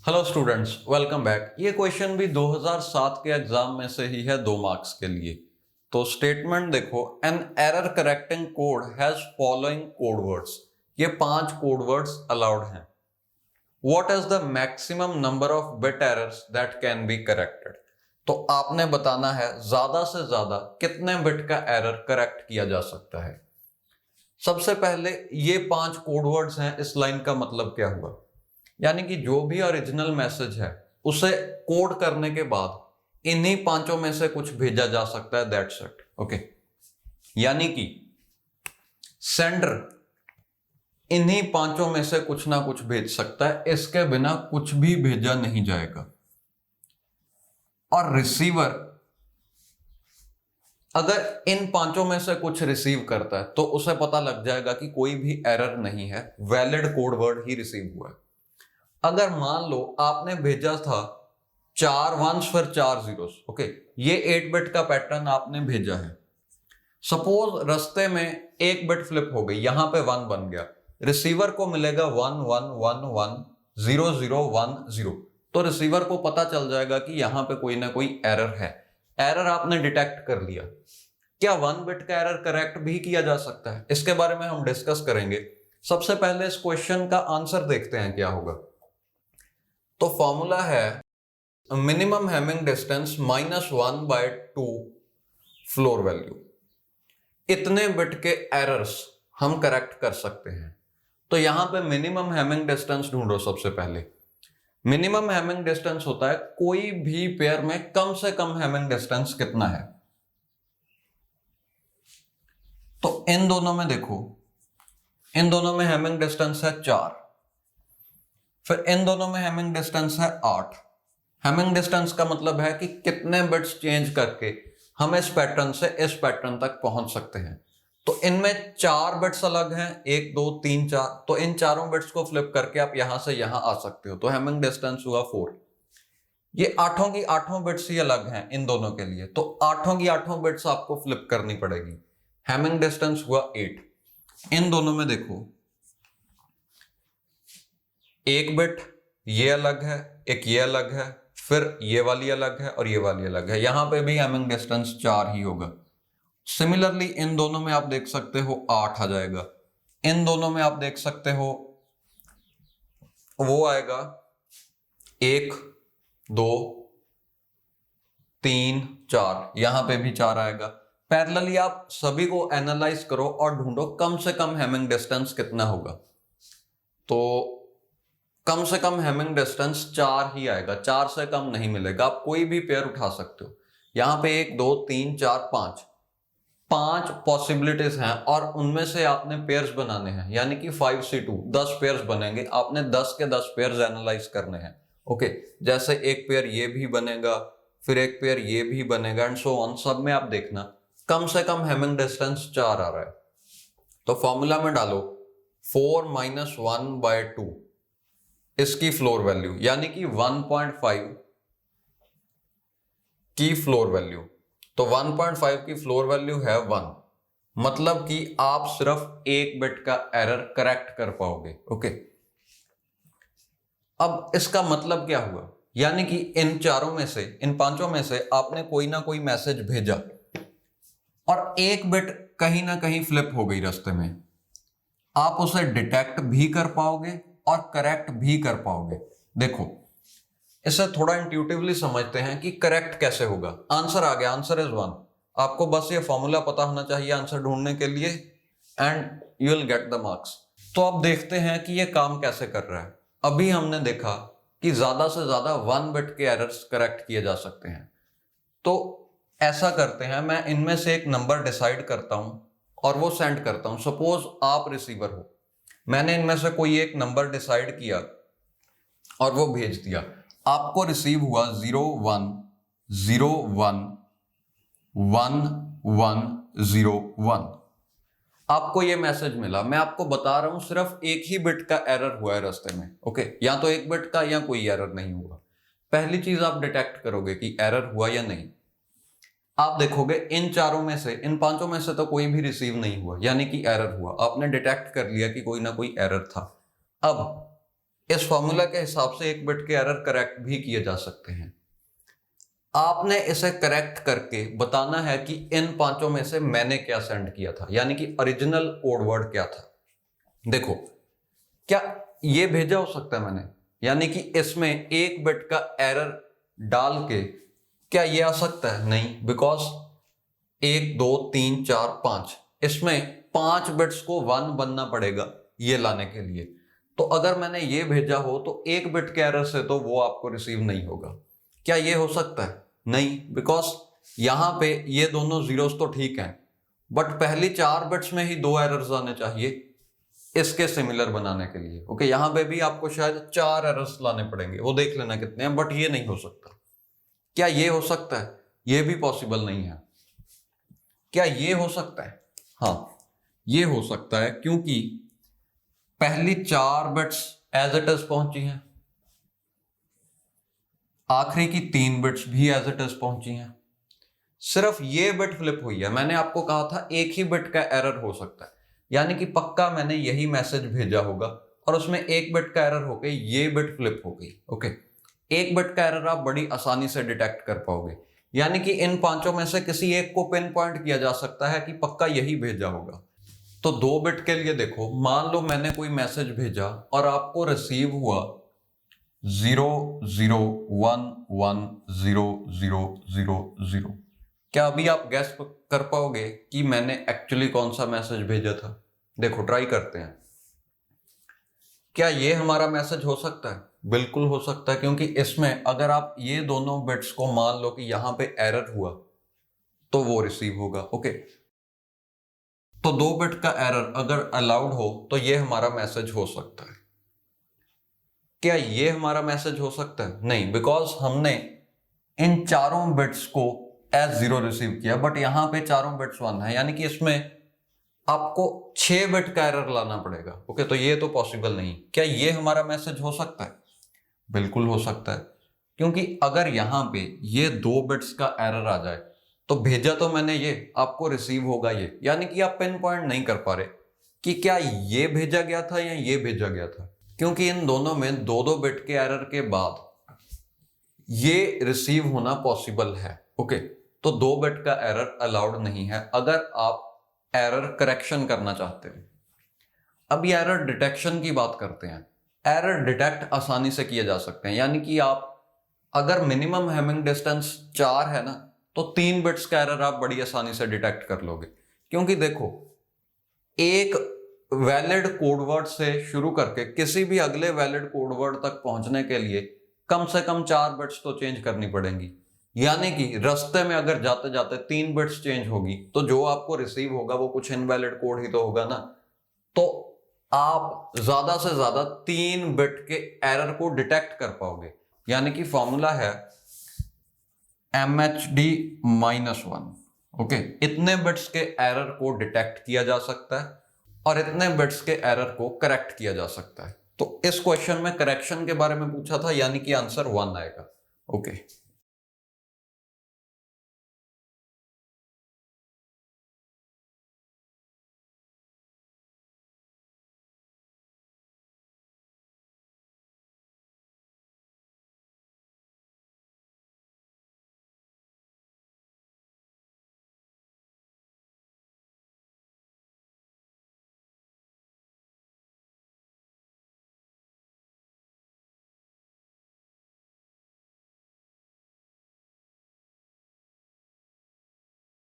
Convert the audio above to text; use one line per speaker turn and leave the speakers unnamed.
Hello students, welcome back. ये question भी 2007 के एग्जाम में से ही है, 2 मार्क्स के लिए। तो स्टेटमेंट देखो, an error correcting code has following code words. ये 5 कोड वर्ड्स अलाउड हैं। What is the maximum number of bit errors that can be corrected. तो आपने बताना है ज्यादा से ज्यादा कितने बिट का एरर करेक्ट किया जा सकता है। सबसे पहले ये 5 कोड वर्ड्स हैं, इस लाइन का मतलब क्या हुआ, यानी कि जो भी ओरिजिनल मैसेज है उसे कोड करने के बाद इन्हीं 5 में से कुछ भेजा जा सकता है, दैट्स इट। ओके, यानी कि सेंडर इन्हीं 5 में से कुछ ना कुछ भेज सकता है, इसके बिना कुछ भी भेजा नहीं जाएगा। और रिसीवर अगर इन 5 में से कुछ रिसीव करता है तो उसे पता लग जाएगा कि कोई भी एरर नहीं है, वैलिड कोड वर्ड ही रिसीव हुआ है। अगर मान लो आपने भेजा था 4 1s फिर 4 zeros, ओके, ये 8 बिट का पैटर्न आपने भेजा है। सपोज रास्ते में एक बिट फ्लिप हो गई, यहां पे 1 बन गया, रिसीवर को मिलेगा 1 1 1 1 0 0 1 0। तो रिसीवर को पता चल जाएगा कि यहां पे कोई ना कोई एरर है। एरर आपने डिटेक्ट कर लिया। क्या 1 बिट का एरर करेक्ट भी किया जा सकता है, इसके बारे में हम डिस्कस करेंगे। सबसे पहले इस क्वेश्चन का आंसर देखते हैं क्या होगा। तो फॉर्मूला है minimum Hamming distance -1/2 floor value. इतने बिट के एरर्स हम करेक्ट कर सकते हैं। तो यहां पे मिनिमम हैमिंग डिस्टेंस ढूंढो। सबसे पहले मिनिमम हैमिंग डिस्टेंस होता है कोई भी पेयर में कम से कम हैमिंग डिस्टेंस कितना है। तो इन दोनों में देखो, इन दोनों में हैमिंग डिस्टेंस है 4, फिर इन दोनों में हैमिंग डिस्टेंस है 8। हैमिंग डिस्टेंस का मतलब है कि कितने बिट्स चेंज करके हम इस पैटर्न से इस पैटर्न तक पहुंच सकते हैं। तो इनमें 4 बिट्स अलग हैं, 1 2 3 4। तो इन चारों बिट्स को फ्लिप करके आप यहां से यहां आ सकते हो। तो हैमिंग डिस्टेंस हुआ 4। ये 8 की 8 बिट्स ही अलग हैं इन दोनों के लिए, तो 8 की 8 बिट्स आपको फ्लिप करनी पड़ेगी। हैमिंग डिस्टेंस हुआ 8। इन दोनों में देखो, एक बिट ये अलग है, एक ये अलग है, फिर ये वाली अलग है और ये वाली अलग है। यहां पे भी हैमिंग डिस्टेंस 4 ही होगा। सिमिलरली इन दोनों में आप देख सकते हो 8 आ जाएगा। इन दोनों में आप देख सकते हो वो आएगा 1 2 3 4, यहां पे भी 4 आएगा। पैरेलली आप सभी को एनालाइज करो और ढूंढो कम से कम हैमिंग डिस्टेंस कितना होगा। तो कम से कम हैमिंग डिस्टेंस 4 ही आएगा, 4 से कम नहीं मिलेगा। आप कोई भी पेयर उठा सकते हो। यहां पे 1 2 3 4 5 पॉसिबिलिटीज हैं और उनमें से आपने पेयर्स बनाने हैं, यानी कि 5c2 10 पेयर्स बनेंगे। आपने 10 के 10 पेयर्स एनालाइज करने हैं। ओके, जैसे एक पेयर ये भी बनेगा, फिर एक पेयर ये भी बनेगा एंड सो ऑन। सब में आप देखना कम से कम हैमिंग डिस्टेंस 4 आ रहा है। तो फॉर्मूला में डालो 4 - 1/2 इसकी फ्लोर वैल्यू, यानी कि 1.5 की फ्लोर वैल्यू। तो 1.5 की फ्लोर वैल्यू है 1, मतलब कि आप सिर्फ एक बिट का एरर करेक्ट कर पाओगे। ओके, अब इसका मतलब क्या हुआ, यानी कि इन चारों में से, इन 5 में से आपने कोई ना कोई मैसेज भेजा और एक बिट कहीं ना कहीं फ्लिप हो गई रास्ते में। आप उसे डिटेक्ट भी कर पाओगे और करेक्ट भी कर पाओगे। देखो, इसे थोड़ा इंट्यूटिवली समझते हैं कि करेक्ट कैसे होगा। आंसर आ गया, आंसर इज 1। आपको बस ये फॉर्मूला पता होना चाहिए आंसर ढूंढने के लिए and you will get the marks. तो अब देखते हैं कि ये काम कैसे कर रहा है। अभी हमने देखा कि ज्यादा से ज्यादा 1 बिट के एरर्स करेक्ट किए जा सकते हैं। तो ऐसा करते हैं, मैं इनमें से एक नंबर डिसाइड करता हूं और वो सेंड करता हूं। सपोज आप रिसीवर हो, मैंने इनमें से कोई एक नंबर डिसाइड किया और वो भेज दिया। आपको रिसीव हुआ 0 1 0 1 1 1 0 1। आपको ये मैसेज मिला। मैं आपको बता रहा हूं सिर्फ एक ही बिट का एरर हुआ है रास्ते में। ओके, या तो एक बिट का या कोई एरर नहीं हुआ। पहली चीज आप डिटेक्ट करोगे कि एरर हुआ या नहीं। आप देखोगे इन चारों में से, इन 5 में से तो कोई भी रिसीव नहीं हुआ, यानी कि एरर हुआ। आपने डिटेक्ट कर लिया कि कोई ना कोई एरर था। अब इस फॉर्मूला के हिसाब से एक बिट के एरर करेक्ट भी किए जा सकते हैं। आपने इसे करेक्ट करके बताना है कि इन पांचों में से मैंने क्या सेंड किया था, यानी कि ओरिजिनल कोड वर्ड क्या था। देखो, क्या ये भेजा हो सकता है मैंने, यानी कि इसमें एक बिट का एरर डाल के क्या ये आ सकता है? नहीं, बिकॉज 1 2 3 4 5, इसमें 5 बिट्स को 1 बनना पड़ेगा ये लाने के लिए। तो अगर मैंने ये भेजा हो तो एक बिट के एरर से तो वो आपको रिसीव नहीं होगा। क्या ये हो सकता है? नहीं, बिकॉज यहां पे ये दोनों जीरोस तो ठीक हैं, बट पहली 4 बिट्स में ही 2 एरर्स आने चाहिए इसके सिमिलर बनाने के लिए। ओके, यहां पे भी आपको शायद 4 एरर्स लाने पड़ेंगे, वो देख लेना कितने हैं, बट ये नहीं हो सकता। क्या ये हो सकता है? ये भी पॉसिबल नहीं है। क्या ये हो सकता है? हाँ, ये हो सकता है, क्योंकि पहली 4 बिट्स एज इट इज पहुंची हैं, आखिरी की 3 बिट्स भी एज इट इज पहुंची हैं, सिर्फ ये बिट फ्लिप हुई है। मैंने आपको कहा था एक ही बिट का एरर हो सकता है, यानी कि पक्का मैंने यही मैसेज भेजा होगा और उसमें एक बिट का एरर हो गई, ये बिट फ्लिप हो गई। ओके, एक बिट का एरर आप बड़ी आसानी से डिटेक्ट कर पाओगे, यानी कि इन पांचों में से किसी एक को पिन पॉइंट किया जा सकता है कि पक्का यही भेजा होगा। तो 2 बिट के लिए देखो, मान लो मैंने कोई मैसेज भेजा और आपको रिसीव हुआ 0011000। क्या अभी आप गैस कर पाओगे कि मैंने एक्चुअली कौन सा मैसेज भेजा था? देखो, ट्राई करते हैं। क्या ये हमारा मैसेज हो सकता है? बिल्कुल हो सकता है, क्योंकि इसमें अगर आप ये दोनों बिट्स को मान लो कि यहां पे एरर हुआ तो वो रिसीव होगा। ओके, तो 2 बिट का एरर अगर अलाउड हो तो ये हमारा मैसेज हो सकता है। क्या ये हमारा मैसेज हो सकता है? नहीं, बिकॉज हमने इन चारों बिट्स को एज 0 रिसीव किया, बट यहां पे चारों बिट्स 1 है, यानी कि इसमें आपको 6 बिट का एरर लाना पड़ेगा। ओके, तो ये तो पॉसिबल नहीं। क्या ये हमारा मैसेज हो सकता है? बिल्कुल हो सकता है, क्योंकि अगर यहां पे ये 2 बिट्स का एरर आ जाए तो भेजा तो मैंने ये, आपको रिसीव होगा ये, यानी कि आप पिन पॉइंट नहीं कर पा रहे कि क्या ये भेजा गया था या ये भेजा गया था, क्योंकि इन दोनों में 2-2 बिट के एरर के बाद ये रिसीव होना पॉसिबल है। ओके, तो 2 बिट का एरर अलाउड नहीं है अगर आप एरर करेक्शन करना चाहते हो। अब ये एरर डिटेक्शन की बात करते हैं। एरर डिटेक्ट आसानी से किए जा सकते हैं, यानी कि आप अगर मिनिमम हैमिंग डिस्टेंस 4 है ना, तो 3 बिट्स का एरर आप बड़ी आसानी से डिटेक्ट कर लोगे। क्योंकि देखो, एक वैलिड कोडवर्ड से शुरू करके किसी भी अगले वैलिड कोडवर्ड तक पहुंचने के लिए कम से कम 4 बिट्स तो चेंज करनी पड़ेंगी, यानी कि रास्ते में अगर जाते जाते 3 बिट्स चेंज होगी तो जो आपको रिसीव होगा वो कुछ इनवैलिड कोड ही तो होगा ना। तो आप ज्यादा से ज्यादा 3 बिट के एरर को डिटेक्ट कर पाओगे, यानी कि फॉर्मूला है MHD-1। ओके, इतने बिट्स के एरर को डिटेक्ट किया जा सकता है और इतने बिट्स के एरर को करेक्ट किया जा सकता है। तो इस क्वेश्चन में करेक्शन के बारे में पूछा था, यानी कि आंसर 1 आएगा। ओके।